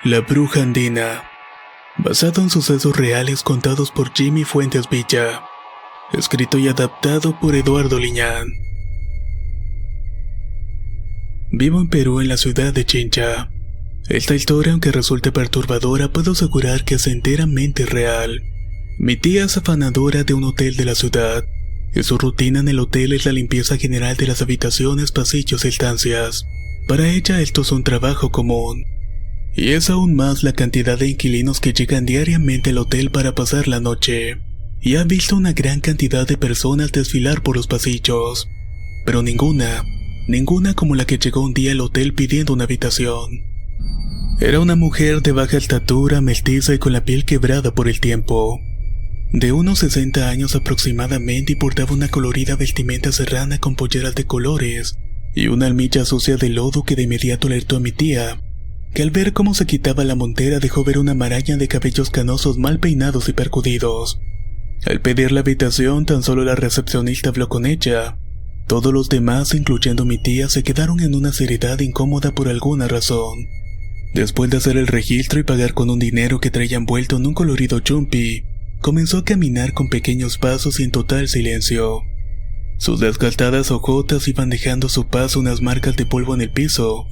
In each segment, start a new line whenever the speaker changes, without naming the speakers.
La bruja andina. Basado en sucesos reales contados por Jimmy Fuentes Villa. Escrito y adaptado por Eduardo Liñán. Vivo en Perú, en la ciudad de Chincha. Esta historia, aunque resulte perturbadora, puedo asegurar que es enteramente real. Mi tía es afanadora de un hotel de la ciudad, y su rutina en el hotel es la limpieza general de las habitaciones, pasillos y estancias. Para ella esto es un trabajo común. Y es aún más la cantidad de inquilinos que llegan diariamente al hotel para pasar la noche. Y ha visto una gran cantidad de personas desfilar por los pasillos. Pero ninguna como la que llegó un día al hotel pidiendo una habitación. Era una mujer de baja estatura, mestiza y con la piel quebrada por el tiempo. De unos 60 años aproximadamente, y portaba una colorida vestimenta serrana con polleras de colores y una almilla sucia de lodo que de inmediato alertó a mi tía, que al ver cómo se quitaba la montera dejó ver una maraña de cabellos canosos mal peinados y percudidos. Al pedir la habitación, tan solo la recepcionista habló con ella. Todos los demás, incluyendo mi tía, se quedaron en una seriedad incómoda por alguna razón. Después de hacer el registro y pagar con un dinero que traía envuelto en un colorido chumpi, comenzó a caminar con pequeños pasos y en total silencio. Sus desgastadas ojotas iban dejando a su paso unas marcas de polvo en el piso,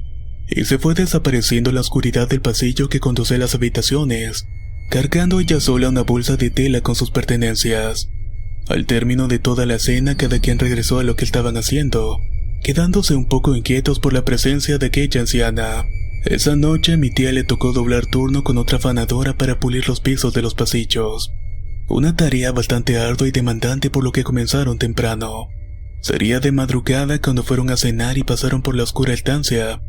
y se fue desapareciendo en la oscuridad del pasillo que conduce a las habitaciones, cargando ella sola una bolsa de tela con sus pertenencias. Al término de toda la cena, cada quien regresó a lo que estaban haciendo, quedándose un poco inquietos por la presencia de aquella anciana. Esa noche a mi tía le tocó doblar turno con otra afanadora para pulir los pisos de los pasillos. Una tarea bastante ardua y demandante, por lo que comenzaron temprano. Sería de madrugada cuando fueron a cenar y pasaron por la oscura estancia,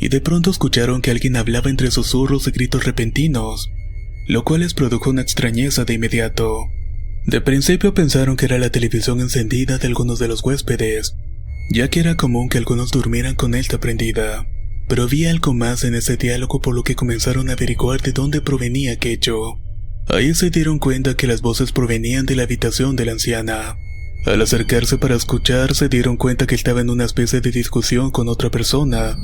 y de pronto escucharon que alguien hablaba entre susurros y gritos repentinos, lo cual les produjo una extrañeza de inmediato. De principio pensaron que era la televisión encendida de algunos de los huéspedes, ya que era común que algunos durmieran con esta prendida. Pero había algo más en ese diálogo, por lo que comenzaron a averiguar de dónde provenía aquello. Ahí se dieron cuenta que las voces provenían de la habitación de la anciana. Al acercarse para escuchar, se dieron cuenta que estaba en una especie de discusión con otra persona.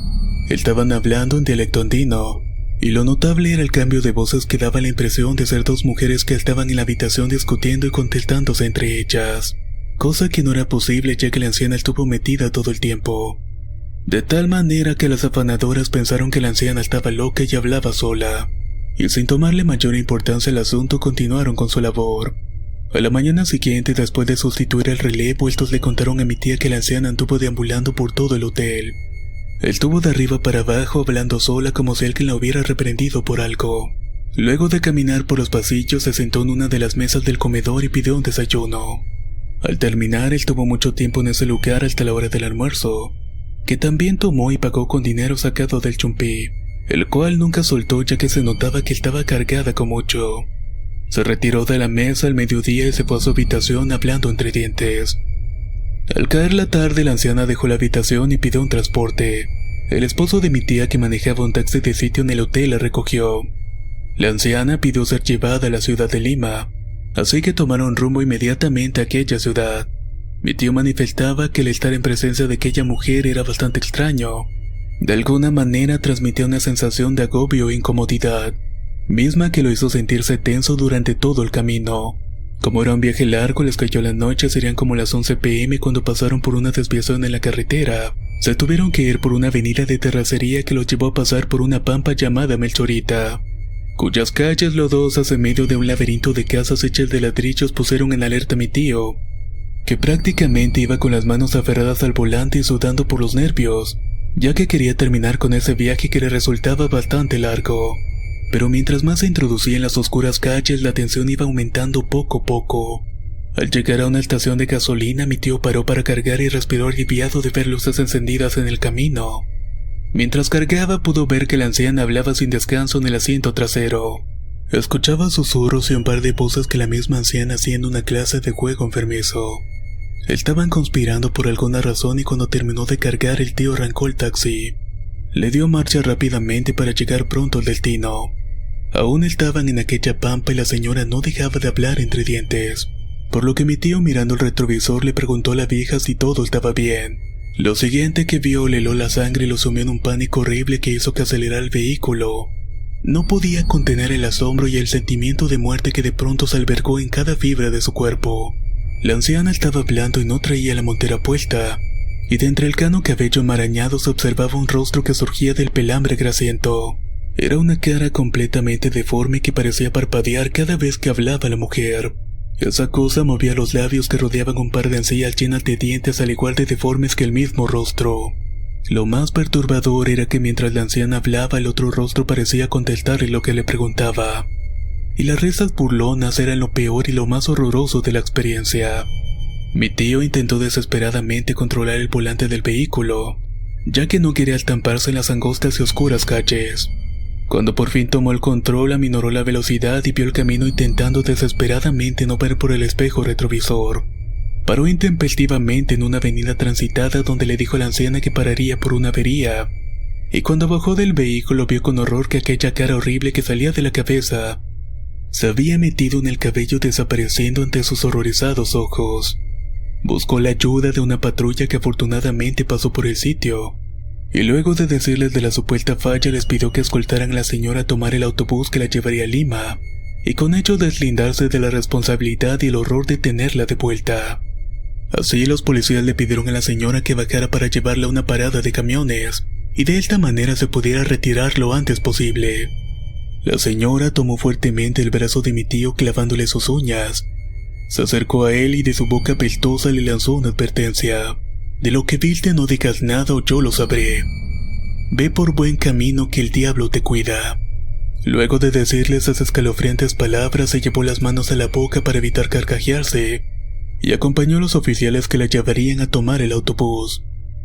Estaban hablando en dialecto andino, y lo notable era el cambio de voces que daba la impresión de ser dos mujeres que estaban en la habitación discutiendo y contestándose entre ellas, cosa que no era posible ya que la anciana estuvo metida todo el tiempo. De tal manera que las afanadoras pensaron que la anciana estaba loca y hablaba sola, y sin tomarle mayor importancia al asunto continuaron con su labor. A la mañana siguiente, después de sustituir el relevo, estos le contaron a mi tía que la anciana anduvo deambulando por todo el hotel. Estuvo de arriba para abajo hablando sola como si alguien la hubiera reprendido por algo. Luego de caminar por los pasillos, se sentó en una de las mesas del comedor y pidió un desayuno. Al terminar, estuvo mucho tiempo en ese lugar hasta la hora del almuerzo, que también tomó y pagó con dinero sacado del chumpí, el cual nunca soltó ya que se notaba que estaba cargada con mucho. Se retiró de la mesa al mediodía y se fue a su habitación hablando entre dientes. Al caer la tarde, la anciana dejó la habitación y pidió un transporte. El esposo de mi tía, que manejaba un taxi de sitio en el hotel, la recogió. La anciana pidió ser llevada a la ciudad de Lima, así que tomaron rumbo inmediatamente a aquella ciudad. Mi tío manifestaba que el estar en presencia de aquella mujer era bastante extraño. De alguna manera transmitía una sensación de agobio e incomodidad, misma que lo hizo sentirse tenso durante todo el camino. Como era un viaje largo, les cayó la noche, serían como las 11 p.m. cuando pasaron por una desviación en la carretera. Se tuvieron que ir por una avenida de terracería que los llevó a pasar por una pampa llamada Melchorita, cuyas calles lodosas en medio de un laberinto de casas hechas de ladrillos pusieron en alerta a mi tío, que prácticamente iba con las manos aferradas al volante y sudando por los nervios, ya que quería terminar con ese viaje que le resultaba bastante largo. Pero mientras más se introducía en las oscuras calles, la tensión iba aumentando poco a poco. Al llegar a una estación de gasolina, mi tío paró para cargar y respiró aliviado de ver luces encendidas en el camino. Mientras cargaba, pudo ver que la anciana hablaba sin descanso en el asiento trasero. Escuchaba susurros y un par de voces que la misma anciana hacía en una clase de juego enfermizo. Estaban conspirando por alguna razón, y cuando terminó de cargar, el tío arrancó el taxi. Le dio marcha rápidamente para llegar pronto al destino. Aún estaban en aquella pampa y la señora no dejaba de hablar entre dientes, por lo que mi tío, mirando el retrovisor, le preguntó a la vieja si todo estaba bien. Lo siguiente que vio le heló la sangre y lo sumió en un pánico horrible que hizo que acelerara el vehículo. No podía contener el asombro y el sentimiento de muerte que de pronto se albergó en cada fibra de su cuerpo. La anciana estaba hablando y no traía la montera puesta, y de entre el cano cabello enmarañado se observaba un rostro que surgía del pelambre grasiento. Era una cara completamente deforme que parecía parpadear cada vez que hablaba la mujer. Esa cosa movía los labios que rodeaban un par de encías llenas de dientes al igual de deformes que el mismo rostro. Lo más perturbador era que mientras la anciana hablaba, el otro rostro parecía contestarle lo que le preguntaba. Y las risas burlonas eran lo peor y lo más horroroso de la experiencia. Mi tío intentó desesperadamente controlar el volante del vehículo, ya que no quería estamparse en las angostas y oscuras calles. Cuando por fin tomó el control, aminoró la velocidad y vio el camino intentando desesperadamente no ver por el espejo retrovisor. Paró intempestivamente en una avenida transitada donde le dijo a la anciana que pararía por una avería, y cuando bajó del vehículo vio con horror que aquella cara horrible que salía de la cabeza se había metido en el cabello desapareciendo ante sus horrorizados ojos. Buscó la ayuda de una patrulla que afortunadamente pasó por el sitio, y luego de decirles de la supuesta falla les pidió que escoltaran a la señora a tomar el autobús que la llevaría a Lima, y con ello deslindarse de la responsabilidad y el horror de tenerla de vuelta. Así los policías le pidieron a la señora que bajara para llevarla a una parada de camiones, y de esta manera se pudiera retirar lo antes posible. La señora tomó fuertemente el brazo de mi tío clavándole sus uñas. Se acercó a él y de su boca apestosa le lanzó una advertencia. De lo que viste no digas nada o yo lo sabré. Ve por buen camino que el diablo te cuida. Luego de decirle esas escalofriantes palabras se llevó las manos a la boca para evitar carcajearse y acompañó a los oficiales que la llevarían a tomar el autobús.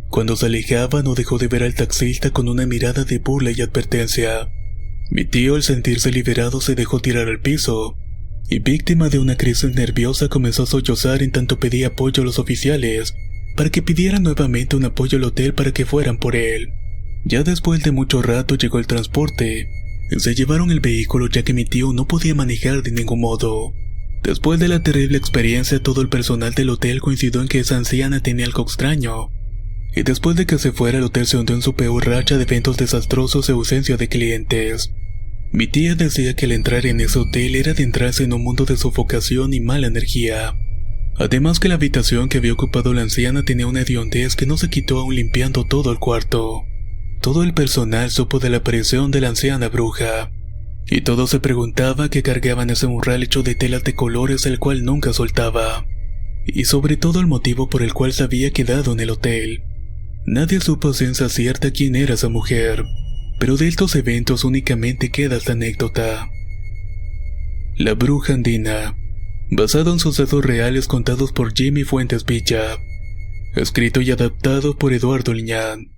Cuando se alejaba no dejó de ver al taxista con una mirada de burla y advertencia. Mi tío, al sentirse liberado, se dejó tirar al piso y, víctima de una crisis nerviosa, comenzó a sollozar en tanto pedía apoyo a los oficiales para que pidieran nuevamente un apoyo al hotel para que fueran por él. Ya después de mucho rato llegó el transporte. Se llevaron el vehículo ya que mi tío no podía manejar de ningún modo. Después de la terrible experiencia, todo el personal del hotel coincidió en que esa anciana tenía algo extraño. Y después de que se fuera, el hotel se hundió en su peor racha de eventos desastrosos y ausencia de clientes. Mi tía decía que al entrar en ese hotel era adentrarse en un mundo de sofocación y mala energía. Además que la habitación que había ocupado la anciana tenía una hediondez que no se quitó aún limpiando todo el cuarto. Todo el personal supo de la aparición de la anciana bruja, y todos se preguntaba qué cargaban ese morral hecho de telas de colores el cual nunca soltaba, y sobre todo el motivo por el cual se había quedado en el hotel. Nadie supo a ciencia cierta quién era esa mujer, pero de estos eventos únicamente queda esta anécdota. La bruja andina, basado en sucesos reales contados por Jimmy Fuentes Villa, escrito y adaptado por Eduardo Liñán.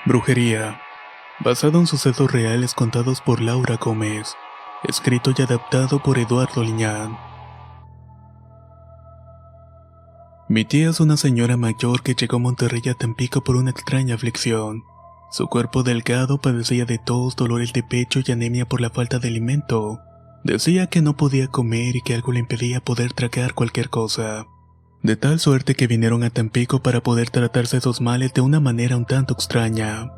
Brujería, basado en sucesos reales contados por Laura Gómez, escrito y adaptado por Eduardo Liñán. Mi tía es una señora mayor que llegó a Monterrey a Tampico por una extraña aflicción. Su cuerpo delgado padecía de tos, dolores de pecho y anemia por la falta de alimento. Decía que no podía comer y que algo le impedía poder tragar cualquier cosa. De tal suerte que vinieron a Tampico para poder tratarse esos males de una manera un tanto extraña,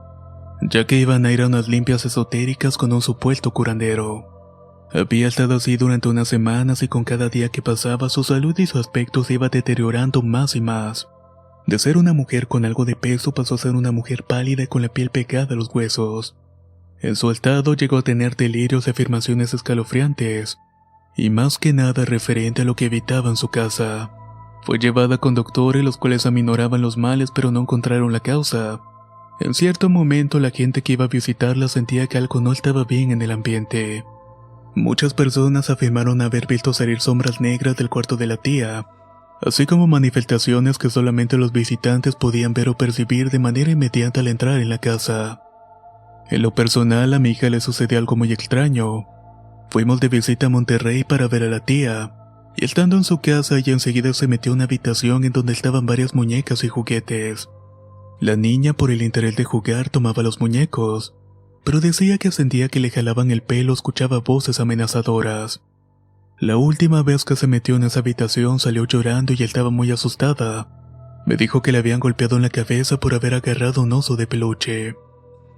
ya que iban a ir a unas limpias esotéricas con un supuesto curandero. Había estado así durante unas semanas y con cada día que pasaba su salud y su aspecto se iba deteriorando más y más. De ser una mujer con algo de peso pasó a ser una mujer pálida y con la piel pegada a los huesos. En su estado llegó a tener delirios y afirmaciones escalofriantes, y más que nada referente a lo que evitaba en su casa. Fue llevada con doctores los cuales aminoraban los males pero no encontraron la causa. En cierto momento la gente que iba a visitarla sentía que algo no estaba bien en el ambiente. Muchas personas afirmaron haber visto salir sombras negras del cuarto de la tía, así como manifestaciones que solamente los visitantes podían ver o percibir de manera inmediata al entrar en la casa. En lo personal, a mi hija le sucedió algo muy extraño. Fuimos de visita a Monterrey para ver a la tía, y estando en su casa ella enseguida se metió a una habitación en donde estaban varias muñecas y juguetes. La niña, por el interés de jugar, tomaba los muñecos, pero decía que sentía que le jalaban el pelo, escuchaba voces amenazadoras. La última vez que se metió en esa habitación salió llorando y estaba muy asustada. Me dijo que le habían golpeado en la cabeza por haber agarrado un oso de peluche.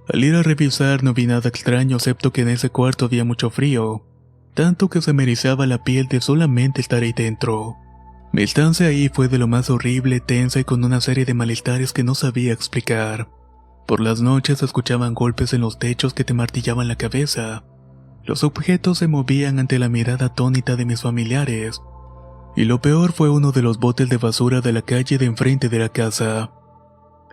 Al ir a revisar no vi nada extraño excepto que en ese cuarto había mucho frío, tanto que se me erizaba la piel de solamente estar ahí dentro. Mi estancia ahí fue de lo más horrible, tensa y con una serie de malestares que no sabía explicar. Por las noches se escuchaban golpes en los techos que te martillaban la cabeza. Los objetos se movían ante la mirada atónita de mis familiares. Y lo peor fue uno de los botes de basura de la calle de enfrente de la casa.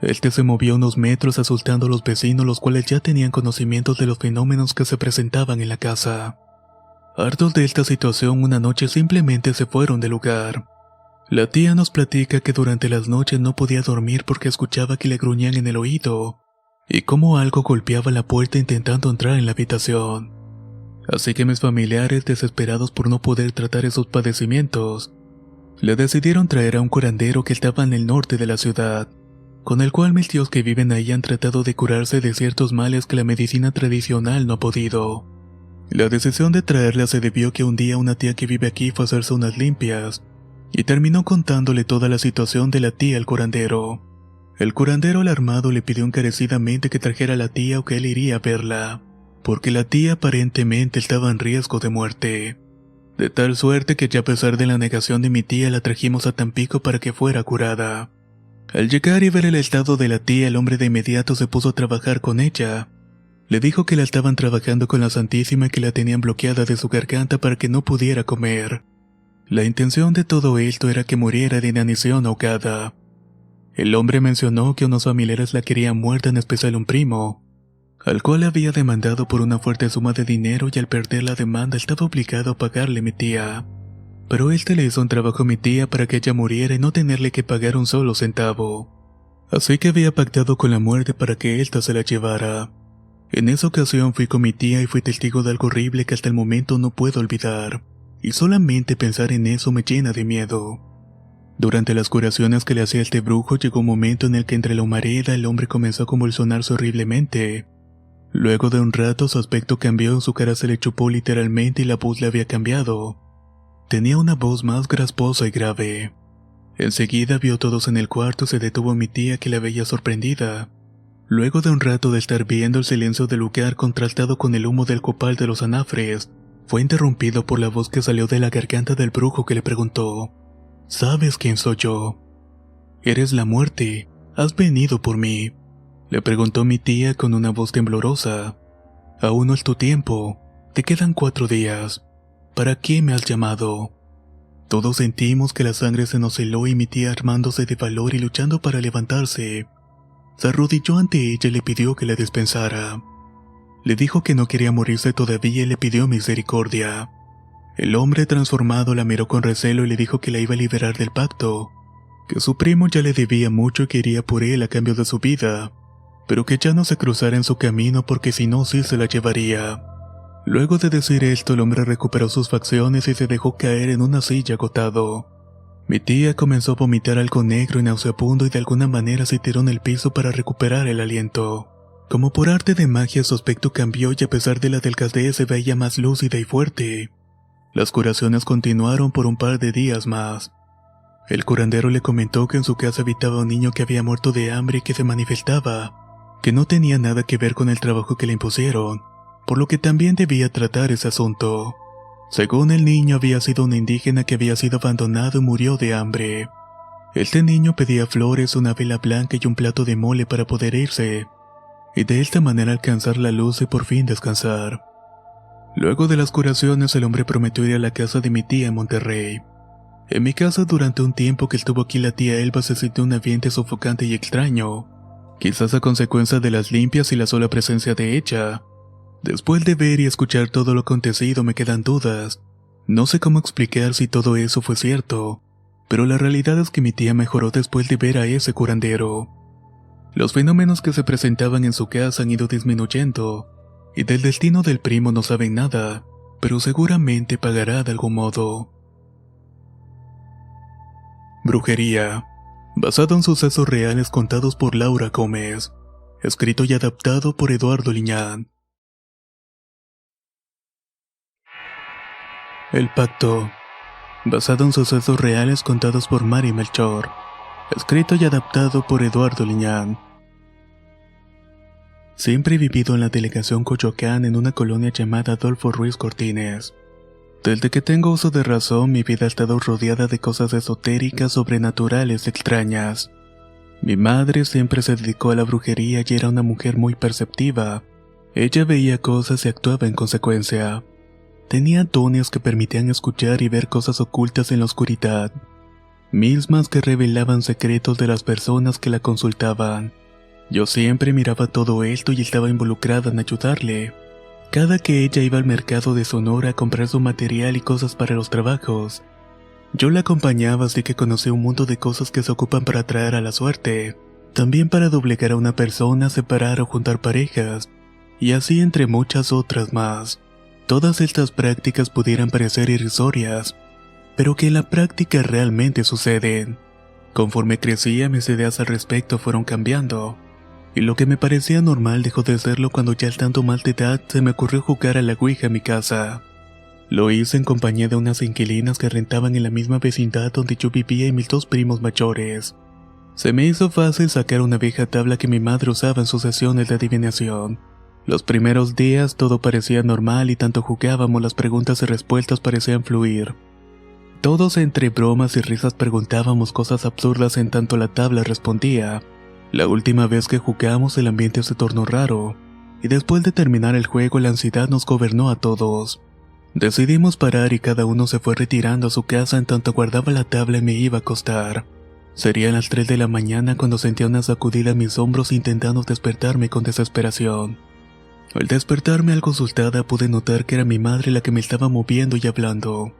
Este se movió unos metros asustando a los vecinos, los cuales ya tenían conocimientos de los fenómenos que se presentaban en la casa. Hartos de esta situación, una noche simplemente se fueron del lugar. La tía nos platica que durante las noches no podía dormir porque escuchaba que le gruñían en el oído, y cómo algo golpeaba la puerta intentando entrar en la habitación. Así que mis familiares, desesperados por no poder tratar esos padecimientos, le decidieron traer a un curandero que estaba en el norte de la ciudad, con el cual mis tíos que viven ahí han tratado de curarse de ciertos males que la medicina tradicional no ha podido. La decisión de traerla se debió que un día una tía que vive aquí fue a hacerse unas limpias, y terminó contándole toda la situación de la tía al curandero. El curandero alarmado le pidió encarecidamente que trajera a la tía o que él iría a verla, porque la tía aparentemente estaba en riesgo de muerte. De tal suerte que ya a pesar de la negación de mi tía la trajimos a Tampico para que fuera curada. Al llegar y ver el estado de la tía, el hombre de inmediato se puso a trabajar con ella. Le dijo que la estaban trabajando con la Santísima y que la tenían bloqueada de su garganta para que no pudiera comer. La intención de todo esto era que muriera de inanición ahogada. El hombre mencionó que unos familiares la querían muerta, en especial un primo, al cual había demandado por una fuerte suma de dinero y al perder la demanda estaba obligado a pagarle a mi tía. Pero este le hizo un trabajo a mi tía para que ella muriera y no tenerle que pagar un solo centavo. Así que había pactado con la muerte para que ésta se la llevara. En esa ocasión fui con mi tía y fui testigo de algo horrible que hasta el momento no puedo olvidar, y solamente pensar en eso me llena de miedo. Durante las curaciones que le hacía este brujo llegó un momento en el que entre la humareda el hombre comenzó a convulsionarse horriblemente. Luego de un rato su aspecto cambió, su cara se le chupó literalmente y la voz le había cambiado. Tenía una voz más grasposa y grave. Enseguida vio a todos en el cuarto y se detuvo mi tía que la veía sorprendida. Luego de un rato de estar viendo el silencio del lugar contrastado con el humo del copal de los anafres, fue interrumpido por la voz que salió de la garganta del brujo que le preguntó: ¿Sabes quién soy yo? Eres la muerte, has venido por mí, le preguntó mi tía con una voz temblorosa. Aún no es tu tiempo, te quedan 4 días. ¿Para qué me has llamado? Todos sentimos que la sangre se nos heló y mi tía, armándose de valor y luchando para levantarse, se arrodilló ante ella y le pidió que la dispensara. Le dijo que no quería morirse todavía y le pidió misericordia. El hombre transformado la miró con recelo y le dijo que la iba a liberar del pacto, que su primo ya le debía mucho y que iría por él a cambio de su vida, pero que ya no se cruzara en su camino porque si no sí se la llevaría. Luego de decir esto, el hombre recuperó sus facciones y se dejó caer en una silla agotado. Mi tía comenzó a vomitar algo negro y nauseabundo y de alguna manera se tiró en el piso para recuperar el aliento. Como por arte de magia su aspecto cambió y a pesar de la delgadez se veía más lúcida y fuerte. Las curaciones continuaron por un par de días más. El curandero le comentó que en su casa habitaba un niño que había muerto de hambre y que se manifestaba, que no tenía nada que ver con el trabajo que le impusieron, por lo que también debía tratar ese asunto. Según el niño había sido un indígena que había sido abandonado y murió de hambre. Este niño pedía flores, una vela blanca y un plato de mole para poder irse, y de esta manera alcanzar la luz y por fin descansar. Luego de las curaciones el hombre prometió ir a la casa de mi tía en Monterrey. En mi casa durante un tiempo que estuvo aquí la tía Elba se sintió un ambiente sofocante y extraño, quizás a consecuencia de las limpias y la sola presencia de ella. Después de ver y escuchar todo lo acontecido me quedan dudas. No sé cómo explicar si todo eso fue cierto, pero la realidad es que mi tía mejoró después de ver a ese curandero. Los fenómenos que se presentaban en su casa han ido disminuyendo, y del destino del primo no saben nada, pero seguramente pagará de algún modo. Brujería, basado en sucesos reales contados por Laura Gómez, escrito y adaptado por Eduardo Liñán. El pacto, basado en sucesos reales contados por Mari Melchor, escrito y adaptado por Eduardo Liñán. Siempre he vivido en la delegación Coyoacán en una colonia llamada Adolfo Ruiz Cortines. Desde que tengo uso de razón, mi vida ha estado rodeada de cosas esotéricas, sobrenaturales, extrañas. Mi madre siempre se dedicó a la brujería y era una mujer muy perceptiva. Ella veía cosas y actuaba en consecuencia. Tenía dones que permitían escuchar y ver cosas ocultas en la oscuridad, mismas que revelaban secretos de las personas que la consultaban. Yo siempre miraba todo esto y estaba involucrada en ayudarle. Cada que ella iba al mercado de Sonora a comprar su material y cosas para los trabajos, yo la acompañaba, así que conocí un mundo de cosas que se ocupan para atraer a la suerte, también para doblegar a una persona, separar o juntar parejas, y así entre muchas otras más. Todas estas prácticas pudieran parecer irrisorias, pero que en la práctica realmente suceden. Conforme crecía, mis ideas al respecto fueron cambiando, y lo que me parecía normal dejó de serlo cuando ya estando mal de edad se me ocurrió jugar a la ouija en mi casa. Lo hice en compañía de unas inquilinas que rentaban en la misma vecindad donde yo vivía y mis dos primos mayores. Se me hizo fácil sacar una vieja tabla que mi madre usaba en sus sesiones de adivinación. Los primeros días todo parecía normal y tanto jugábamos, las preguntas y respuestas parecían fluir. Todos entre bromas y risas preguntábamos cosas absurdas en tanto la tabla respondía. La última vez que jugamos el ambiente se tornó raro, y después de terminar el juego la ansiedad nos gobernó a todos. Decidimos parar y cada uno se fue retirando a su casa en tanto guardaba la tabla y me iba a acostar. Serían las 3 de la mañana cuando sentía una sacudida en mis hombros intentando despertarme con desesperación. Al despertarme algo asustada pude notar que era mi madre la que me estaba moviendo y hablando.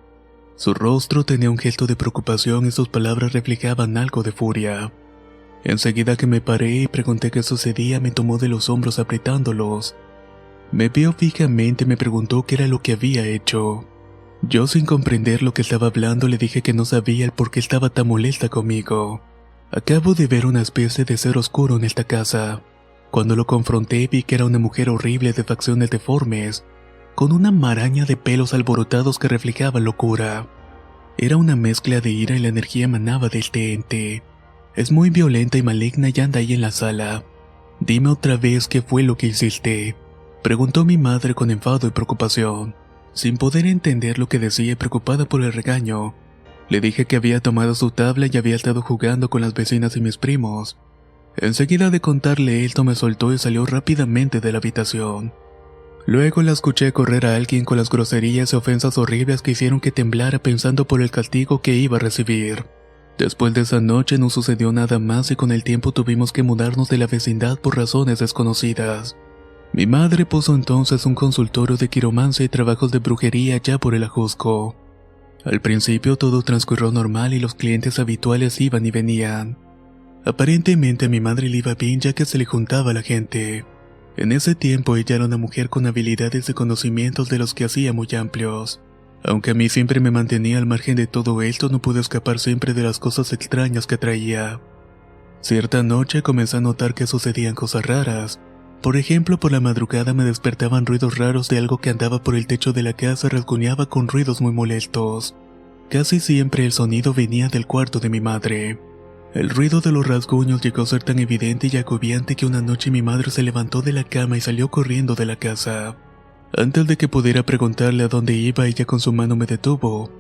Su rostro tenía un gesto de preocupación y sus palabras reflejaban algo de furia. Enseguida que me paré y pregunté qué sucedía, me tomó de los hombros apretándolos. Me vio fijamente y me preguntó qué era lo que había hecho. Yo, sin comprender lo que estaba hablando, le dije que no sabía el por qué estaba tan molesta conmigo. Acabo de ver una especie de ser oscuro en esta casa. Cuando lo confronté vi que era una mujer horrible de facciones deformes, con una maraña de pelos alborotados que reflejaban locura. Era una mezcla de ira y la energía emanaba de este ente. Es muy violenta y maligna y anda ahí en la sala. Dime otra vez qué fue lo que hiciste, preguntó mi madre con enfado y preocupación. Sin poder entender lo que decía y preocupada por el regaño, le dije que había tomado su tabla y había estado jugando con las vecinas y mis primos. Enseguida de contarle esto me soltó y salió rápidamente de la habitación. Luego la escuché correr a alguien con las groserías y ofensas horribles que hicieron que temblara pensando por el castigo que iba a recibir. Después de esa noche no sucedió nada más y con el tiempo tuvimos que mudarnos de la vecindad por razones desconocidas. Mi madre puso entonces un consultorio de quiromancia y trabajos de brujería ya por el Ajusco. Al principio todo transcurrió normal y los clientes habituales iban y venían. Aparentemente a mi madre le iba bien ya que se le juntaba a la gente. En ese tiempo ella era una mujer con habilidades y conocimientos de los que hacía muy amplios. Aunque a mí siempre me mantenía al margen de todo esto, no pude escapar siempre de las cosas extrañas que traía. Cierta noche comencé a notar que sucedían cosas raras. Por ejemplo, por la madrugada me despertaban ruidos raros de algo que andaba por el techo de la casa y rasguñaba con ruidos muy molestos. Casi siempre el sonido venía del cuarto de mi madre. El ruido de los rasguños llegó a ser tan evidente y agobiante que una noche mi madre se levantó de la cama y salió corriendo de la casa. Antes de que pudiera preguntarle a dónde iba, ella con su mano me detuvo.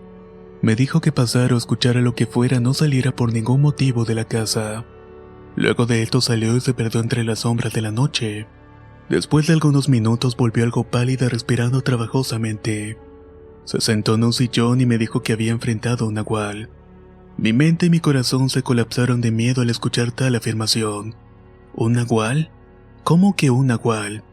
Me dijo que pasara o escuchara lo que fuera, no saliera por ningún motivo de la casa. Luego de esto salió y se perdió entre las sombras de la noche. Después de algunos minutos volvió algo pálida respirando trabajosamente. Se sentó en un sillón y me dijo que había enfrentado a un nahual. Mi mente y mi corazón se colapsaron de miedo al escuchar tal afirmación. ¿Un nahual? ¿Cómo que un nahual?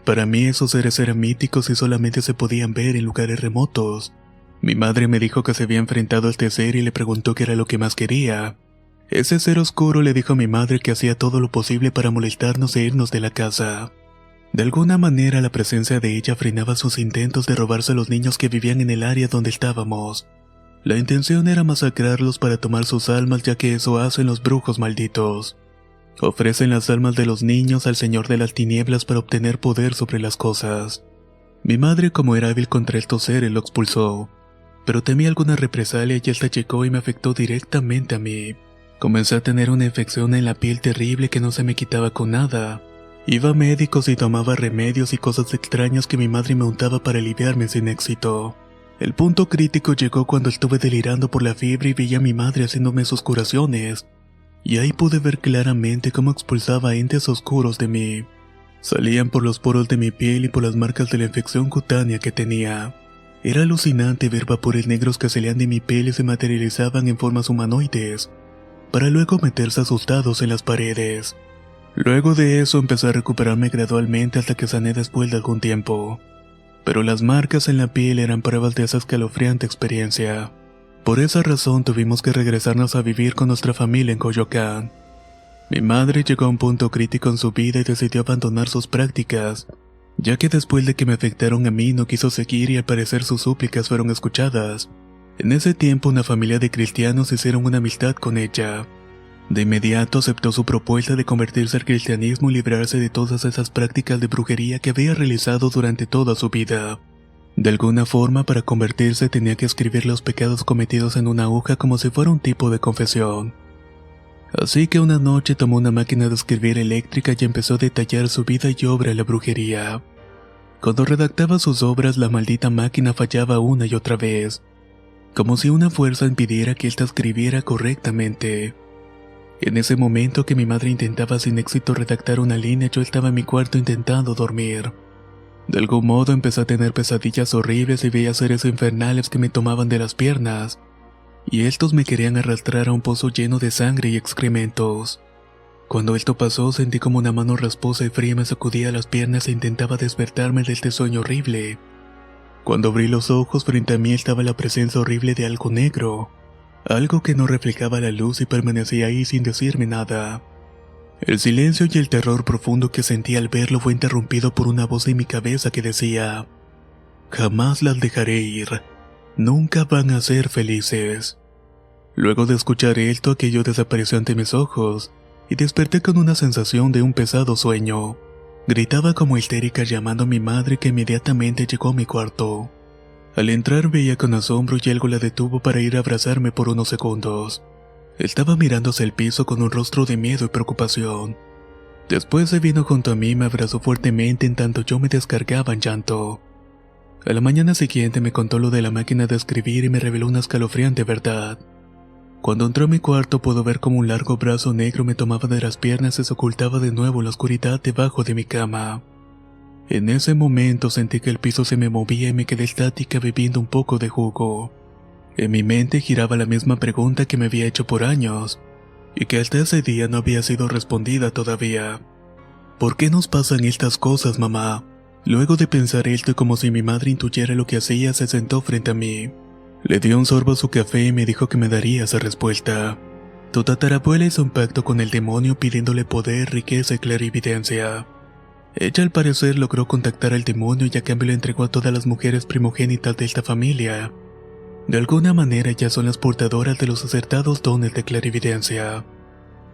Para mí esos seres eran míticos y solamente se podían ver en lugares remotos. Mi madre me dijo que se había enfrentado a este ser y le preguntó qué era lo que más quería. Ese ser oscuro le dijo a mi madre que hacía todo lo posible para molestarnos e irnos de la casa. De alguna manera la presencia de ella frenaba sus intentos de robarse a los niños que vivían en el área donde estábamos. La intención era masacrarlos para tomar sus almas, ya que eso hacen los brujos malditos. Ofrecen las almas de los niños al Señor de las Tinieblas para obtener poder sobre las cosas. Mi madre, como era hábil contra estos seres, lo expulsó. Pero temía alguna represalia y esta llegó y me afectó directamente a mí. Comencé a tener una infección en la piel terrible que no se me quitaba con nada. Iba a médicos y tomaba remedios y cosas extrañas que mi madre me untaba para aliviarme sin éxito. El punto crítico llegó cuando estuve delirando por la fiebre y veía a mi madre haciéndome sus curaciones. Y ahí pude ver claramente cómo expulsaba entes oscuros de mí. Salían por los poros de mi piel y por las marcas de la infección cutánea que tenía. Era alucinante ver vapores negros que salían de mi piel y se materializaban en formas humanoides, para luego meterse asustados en las paredes. Luego de eso empecé a recuperarme gradualmente hasta que sané después de algún tiempo. Pero las marcas en la piel eran pruebas de esa escalofriante experiencia. Por esa razón tuvimos que regresarnos a vivir con nuestra familia en Coyoacán. Mi madre llegó a un punto crítico en su vida y decidió abandonar sus prácticas, ya que después de que me afectaron a mí no quiso seguir y al parecer sus súplicas fueron escuchadas. En ese tiempo una familia de cristianos hicieron una amistad con ella. De inmediato aceptó su propuesta de convertirse al cristianismo y librarse de todas esas prácticas de brujería que había realizado durante toda su vida. De alguna forma, para convertirse tenía que escribir los pecados cometidos en una hoja como si fuera un tipo de confesión. Así que una noche tomó una máquina de escribir eléctrica y empezó a detallar su vida y obra en la brujería. Cuando redactaba sus obras, la maldita máquina fallaba una y otra vez, como si una fuerza impidiera que ésta escribiera correctamente. En ese momento que mi madre intentaba sin éxito redactar una línea, yo estaba en mi cuarto intentando dormir. De algún modo empecé a tener pesadillas horribles y veía seres infernales que me tomaban de las piernas, y estos me querían arrastrar a un pozo lleno de sangre y excrementos. Cuando esto pasó, sentí como una mano rasposa y fría me sacudía las piernas e intentaba despertarme de este sueño horrible. Cuando abrí los ojos, frente a mí estaba la presencia horrible de algo negro, algo que no reflejaba la luz y permanecía ahí sin decirme nada. El silencio y el terror profundo que sentí al verlo fue interrumpido por una voz en mi cabeza que decía: «Jamás las dejaré ir. Nunca van a ser felices». Luego de escuchar esto, aquello desapareció ante mis ojos, y desperté con una sensación de un pesado sueño. Gritaba como histérica llamando a mi madre, que inmediatamente llegó a mi cuarto. Al entrar veía con asombro y algo la detuvo para ir a abrazarme por unos segundos. Estaba mirando hacia el piso con un rostro de miedo y preocupación. Después se vino junto a mí y me abrazó fuertemente en tanto yo me descargaba en llanto. A la mañana siguiente me contó lo de la máquina de escribir y me reveló una escalofriante verdad. Cuando entró a mi cuarto pudo ver como un largo brazo negro me tomaba de las piernas y se ocultaba de nuevo en la oscuridad debajo de mi cama. En ese momento sentí que el piso se me movía y me quedé estática bebiendo un poco de jugo. En mi mente giraba la misma pregunta que me había hecho por años, y que hasta ese día no había sido respondida todavía. ¿Por qué nos pasan estas cosas, mamá? Luego de pensar esto y como si mi madre intuyera lo que hacía, se sentó frente a mí. Le dio un sorbo a su café y me dijo que me daría esa respuesta. Tu tatarabuela hizo un pacto con el demonio pidiéndole poder, riqueza y clarividencia. Ella al parecer logró contactar al demonio y a cambio le entregó a todas las mujeres primogénitas de esta familia. De alguna manera ellas son las portadoras de los acertados dones de clarividencia.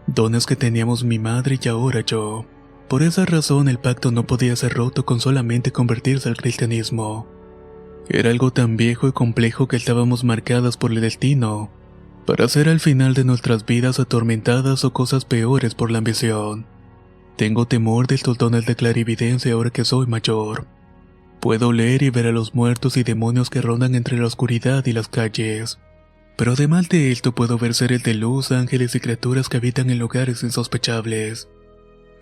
Dones que teníamos mi madre y ahora yo. Por esa razón el pacto no podía ser roto con solamente convertirse al cristianismo. Era algo tan viejo y complejo que estábamos marcadas por el destino, para ser al final de nuestras vidas atormentadas o cosas peores por la ambición. Tengo temor de estos dones de clarividencia ahora que soy mayor. Puedo leer y ver a los muertos y demonios que rondan entre la oscuridad y las calles. Pero además de esto puedo ver seres de luz, ángeles y criaturas que habitan en lugares insospechables.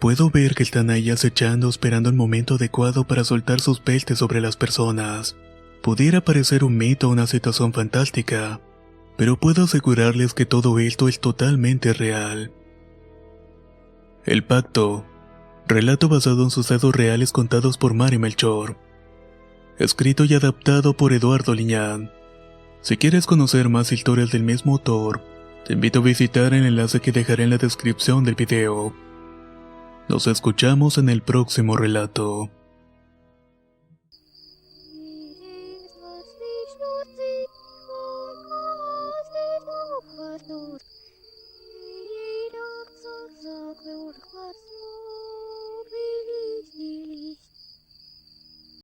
Puedo ver que están ahí acechando, esperando el momento adecuado para soltar sus pestes sobre las personas. Pudiera parecer un mito o una situación fantástica, pero puedo asegurarles que todo esto es totalmente real. El Pacto, relato basado en sucesos reales contados por Mari Melchor. Escrito y adaptado por Eduardo Liñán. Si quieres conocer más historias del mismo autor, te invito a visitar el enlace que dejaré en la descripción del video. Nos escuchamos en el próximo relato.